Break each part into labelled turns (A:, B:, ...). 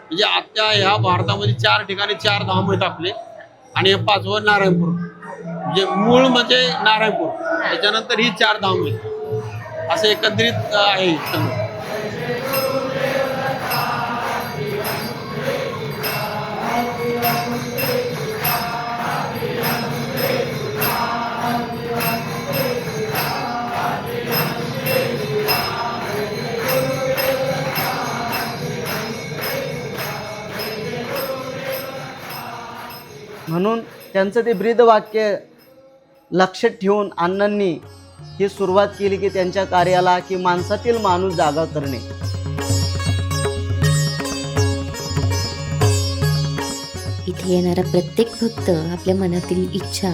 A: म्हणजे आता ह्या भारतामध्ये 4 ठिकाणी 4 धाम आहेत आपले आणि हे 5वं नारायणपूर, म्हणजे मूळ म्हणजे नारायणपूर, त्याच्यानंतर ही 4 धाम आहेत, असं एकत्रित आहे सगळं.
B: म्हणून त्यांचं ते ब्रीद वाक्य लक्षात ठेवून अण्णांनी ही सुरुवात केली की त्यांच्या कार्याला की माणसातील माणूस जागा करणे.
C: इथे येणारा प्रत्येक भक्त आपल्या मनातील इच्छा,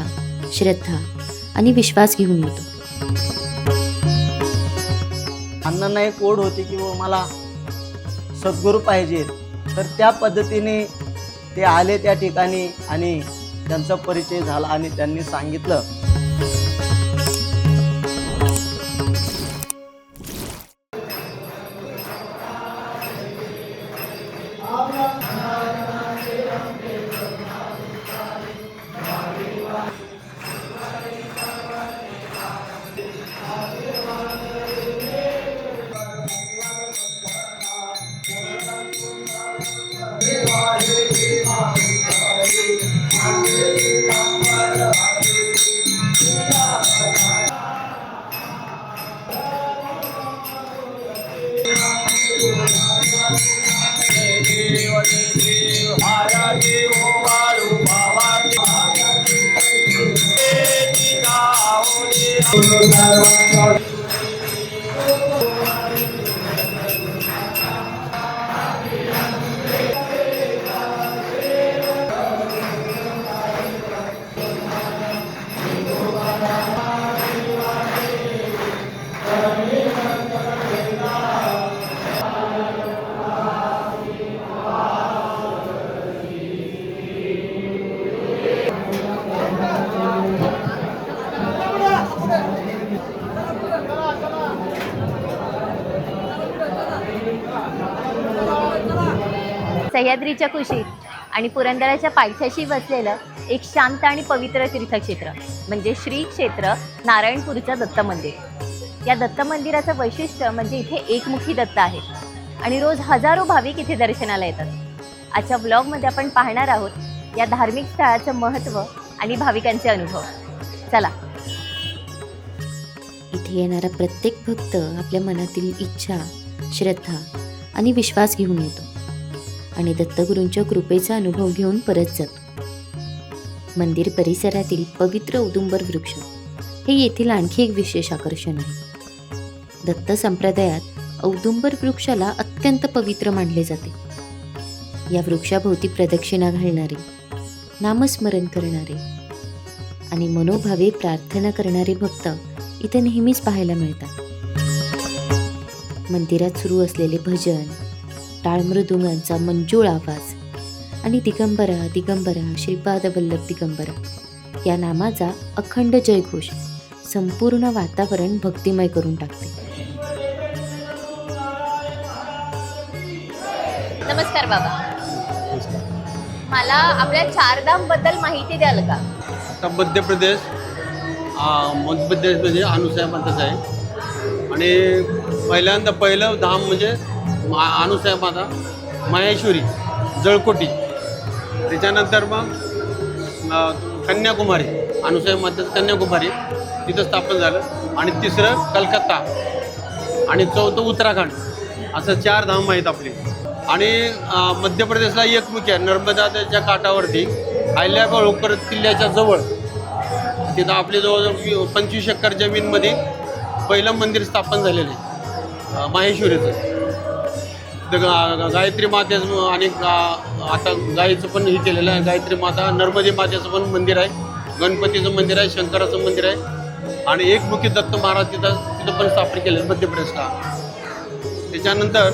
C: श्रद्धा आणि विश्वास घेऊन येतो.
B: अण्णांना एक ओढ होती की मला सद्गुरू पाहिजेत, तर त्या पद्धतीने ते आले त्या ठिकाणी आणि त्यांचा परिचय झाला आणि त्यांनी सांगितलं.
D: सह्याद्रीच्या कुशीत आणि पुरंदराच्या पायथ्याशी वसलेलं एक शांत आणि पवित्र तीर्थक्षेत्र म्हणजे श्री क्षेत्र नारायणपूरचं दत्त मंदिर. या दत्त मंदिराचं वैशिष्ट्य म्हणजे इथे एकमुखी दत्त आहे आणि रोज हजारो भाविक इथे दर्शनाला येतात. आजच्या ब्लॉगमध्ये आपण पाहणार आहोत या धार्मिक स्थळाचं महत्त्व आणि भाविकांचे अनुभव. चला.
C: इथे येणारा प्रत्येक भक्त आपल्या मनातील इच्छा, श्रद्धा आणि विश्वास घेऊन येतो आणि दत्तगुरूंच्या कृपेचा अनुभव घेऊन परत जातो. मंदिर परिसरातील पवित्र औदुंबर वृक्ष हे येथील आणखी एक विशेष आकर्षण आहे. दत्त संप्रदायात औदुंबर वृक्षाला अत्यंत पवित्र मानले जाते. या वृक्षाभोवती प्रदक्षिणा घालणारे, नामस्मरण करणारे आणि मनोभावे प्रार्थना करणारे भक्त इथे नेहमीच पाहायला मिळतात. मंदिरात सुरू असलेले भजन, टाळमृदुंगांचा मंजूळ आवाज आणि दिगंबरा दिगंबरा श्रीपाद वल्लभ दिगंबरा या नामाचा अखंड जयघोष संपूर्ण वातावरण भक्तिमय करून टाकते.
D: नमस्कार बाबा. मला आपल्या चारधाम बद्दल माहिती द्याल का?
A: आता मध्य प्रदेश म्हणजे अनुसूया माताचं आहे आणि पहिलं धाम म्हणजे अनुसूया माता माहेश्वरी जळकोटी, त्याच्यानंतर मग कन्याकुमारी, अनुसूया माताचं कन्याकुमारी तिथं स्थापन झालं आणि तिसरं कलकत्ता आणि चौथं उत्तराखंड, असं 4 धाम आहेत आपले. आणि मध्य प्रदेशला एकमुखी आहे नर्मदाच्या काठावरती अहिल्याबाई होळकर किल्ल्याच्या जवळ. तिथं आपले जवळजवळ 25 एकर जमीनमध्ये पहिलं मंदिर स्थापन झालेलं आहे माहेश्वरीचं. गायत्री मातेचं आणि आता गायीचं पण हे केलेलं आहे. गायत्री माता, नर्मदे मातेचं पण मंदिर आहे, गणपतीचं मंदिर आहे, शंकराचं मंदिर आहे आणि एकमुखी दत्त महाराज तिथं पण स्थापन केलं मध्य प्रदेशला. त्याच्यानंतर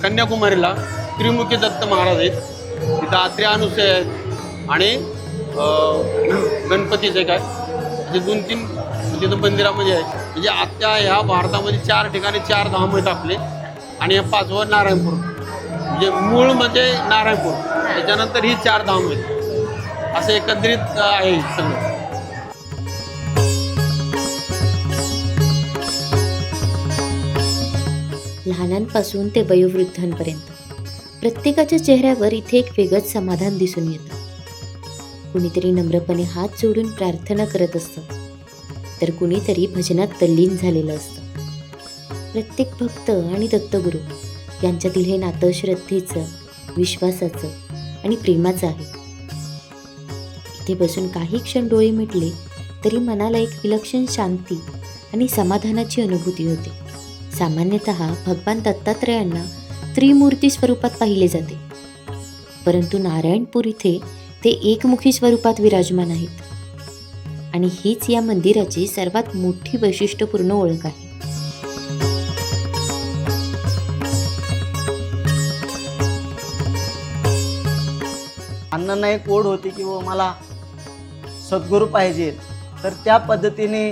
A: कन्याकुमारीला त्रिमुखी दत्त महाराज आहेत, तिथं आत्रे अनुसूया आहेत आणि गणपतीचे काय असे 2-3 तिथं मंदिरामध्ये आहे. म्हणजे आता ह्या भारतामध्ये 4 ठिकाणी 4 धाम आहेत आपले आणि हे 5वं नारायणपूर, म्हणजे मूळ म्हणजे नारायणपूर, त्याच्यानंतर ही 4 धाम आहेत. असं एकत्रित आहे सगळं.
C: लहानांपासून ते वयोवृद्धांपर्यंत प्रत्येकाच्या चेहऱ्यावर इथे एक वेगळंच समाधान दिसून येतं. कुणीतरी नम्रपणे हात जोडून प्रार्थना करत असतं, तर कुणीतरी भजनात तल्लीन झालेलं असतं. प्रत्येक भक्त आणि दत्तगुरू यांच्यातील हे नातं श्रद्धेचं, विश्वासाचं आणि प्रेमाचं आहे. इथे बसून काही क्षण डोळे मिटले तरी मनाला एक विलक्षण शांती आणि समाधानाची अनुभूती होते. सामान्यतः भगवान दत्तात्रयांना त्रिमूर्ती स्वरूपात पाहिले जाते, परंतु नारायणपूर इथे ते एकमुखी स्वरूपात विराजमान आहेत. आणि हीच या मंदिराची सर्वात मोठी वैशिष्ट्यपूर्ण ओळख आहे.
B: अण्णांना एक ओढ होती की मला सद्गुरू पाहिजे. तर त्या पद्धतीने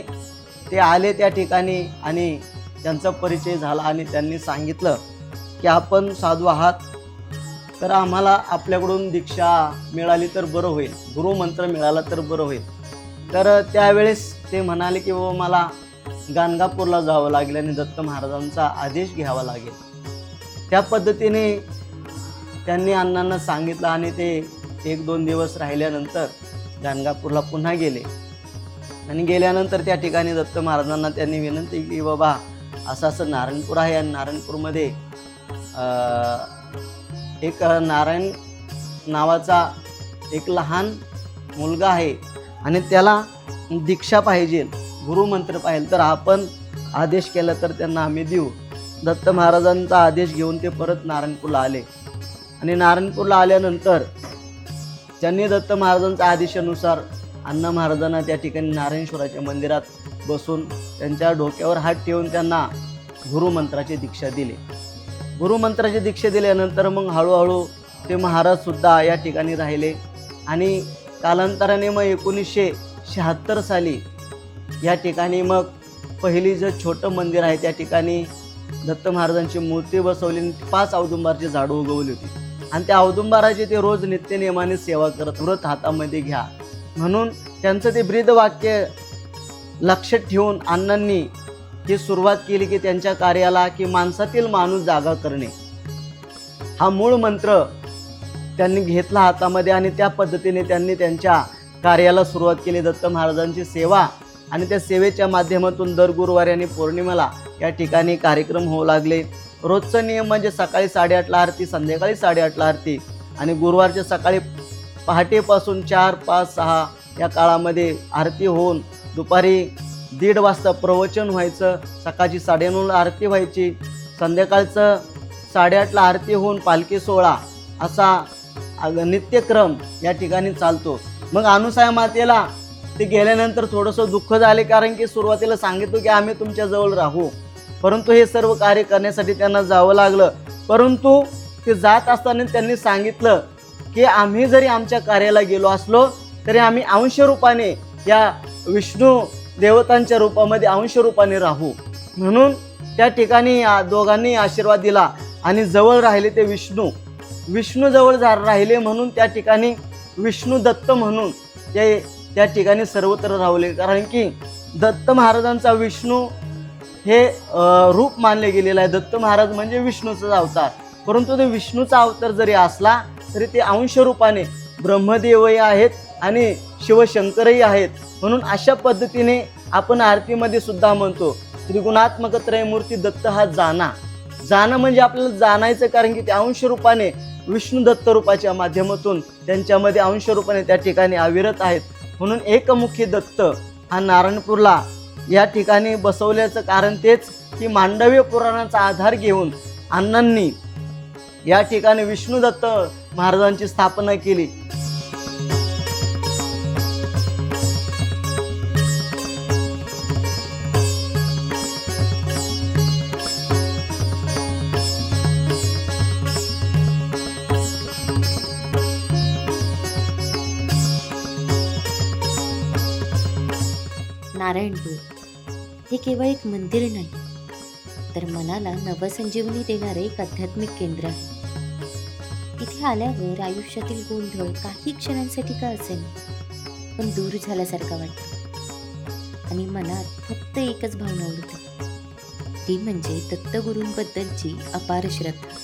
B: ते आले त्या ठिकाणी आणि त्यांचा परिचय झाला आणि त्यांनी सांगितलं की आपण साधू आहात, तर आम्हाला आपल्याकडून दीक्षा मिळाली तर बरं होईल, गुरुमंत्र मिळाला तर बरं होईल. तर त्यावेळेस ते म्हणाले की मला गाणगापूरला जावं लागेल आणि दत्त महाराजांचा आदेश घ्यावा लागेल. त्या पद्धतीने त्यांनी अण्णांना सांगितलं आणि ते 1-2 दिवस राहिल्यानंतर गाणगापूरला पुन्हा गेले. आणि गेल्यानंतर त्या ठिकाणी दत्त महाराजांना त्यांनी विनंती केली, बाबा असं असं नारायणपूर आहे आणि नारायणपूरमध्ये एक नारायण नावाचा एक लहान मुलगा आहे आणि त्याला दीक्षा पाहिजे, गुरुमंत्र पाहिजे, तर आपण आदेश केला तर त्यांना आम्ही देऊ. दत्त महाराजांचा आदेश घेऊन ते परत नारायणपूरला आले. आणि नारायणपूरला आल्यानंतर त्यांनी दत्त महाराजांच्या आदेशानुसार अण्णा महाराजांना त्या ठिकाणी नारायणेश्वराच्या मंदिरात बसून त्यांच्या डोक्यावर हात ठेवून त्यांना गुरुमंत्राची दीक्षा दिली. गुरुमंत्राची दीक्षा दिल्यानंतर मग हळूहळू ते महाराजसुद्धा या ठिकाणी राहिले. आणि कालांतराने मग 1976 साली या ठिकाणी मग पहिली जे छोटं मंदिर आहे त्या ठिकाणी दत्त महाराजांची मूर्ती बसवली, 5 औदुंबारची झाडं उगवली होती. आणि त्या औदुंबाराची ते रोज नित्यनियमाने सेवा करत, व्रत हातामध्ये घ्या म्हणून त्यांचं ते ब्रीदवाक्य लक्षात ठेवून अण्णांनी ही सुरुवात केली की त्यांच्या कार्याला की माणसातील माणूस जागा करणे हा मूळ मंत्र त्यांनी घेतला हातामध्ये. आणि त्या पद्धतीने त्यांनी त्यांच्या कार्याला सुरुवात केली. दत्त महाराजांची सेवा आणि त्या सेवेच्या माध्यमातून दर गुरुवारी आणि पौर्णिमेला या ठिकाणी कार्यक्रम होऊ लागले. रोजचा नियम म्हणजे सकाळी 8:30ला आरती, संध्याकाळी 8:30ला आरती. आणि गुरुवारच्या सकाळी पहाटेपासून 4, 5, 6 या काळामध्ये आरती होऊन दुपारी 1:30 वाजता प्रवचन व्हायचं. सकाळची 9:30ला आरती व्हायची. संध्याकाळचं 8:30ला आरती होऊन पालखी सोहळा असा नित्यक्रम या ठिकाणी चालतो. मग अनुसाय मातेला ते गेल्यानंतर थोडंसं दुःख झाले, कारण की सुरुवातीला सांगितलं की आम्ही तुमच्याजवळ राहू, परंतु हे सर्व कार्य करण्यासाठी त्यांना जावं लागलं. परंतु ते जात असताना त्यांनी सांगितलं की आम्ही जरी आमच्या कार्याला गेलो असलो तरी आम्ही अंशरूपाने या विष्णू देवतांच्या रूपामध्ये अंशरूपाने राहू. म्हणून त्या ठिकाणी दोघांनी आशीर्वाद दिला आणि जवळ राहिले ते विष्णू जवळ राहिले म्हणून त्या ठिकाणी विष्णू दत्त म्हणून ते त्या ठिकाणी सर्वत्र राहिले. कारण की दत्त महाराजांचा विष्णू हे रूप मानले गेलेलं आहे. दत्त महाराज म्हणजे विष्णूचा अवतार, परंतु ते विष्णूचा अवतार जरी असला तरी ते अंशरूपाने ब्रह्मदेवही आहेत आणि शिवशंकरही आहेत. म्हणून अशा पद्धतीने आपण आरतीमध्ये सुद्धा म्हणतो त्रिगुणात्मक त्रयमूर्ती दत्त हा जाणं म्हणजे आपल्याला जाणायचं, कारण की ते अंशरूपाने विष्णू दत्त रूपाच्या माध्यमातून त्यांच्यामध्ये अंशरूपाने त्या ठिकाणी अविरत आहेत. म्हणून एकमुखी दत्त हा नारायणपूरला या ठिकाणी बसवल्याचं कारण तेच की मांडव्य पुराणाचा आधार घेऊन अण्णांनी या ठिकाणी विष्णू दत्त महाराजांची स्थापना केली.
C: नारायणपूर हे केवळ एक मंदिर नाही, तर मनाला नवसंजीवनी देणारे एक आध्यात्मिक केंद्र आहे. इथे आल्यावर आयुष्यातील गोंधळ काही क्षणांसाठी का असेल पण दूर झाल्यासारखं वाटतं आणि मनात फक्त एकच भावना उडते, ती म्हणजे दत्तगुरूंबद्दलची अपार श्रद्धा.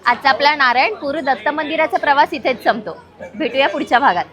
D: आजचा आपला नारायणपूर दत्त मंदिराचा प्रवास इथेच संपतो. भेटूया पुढच्या भागात.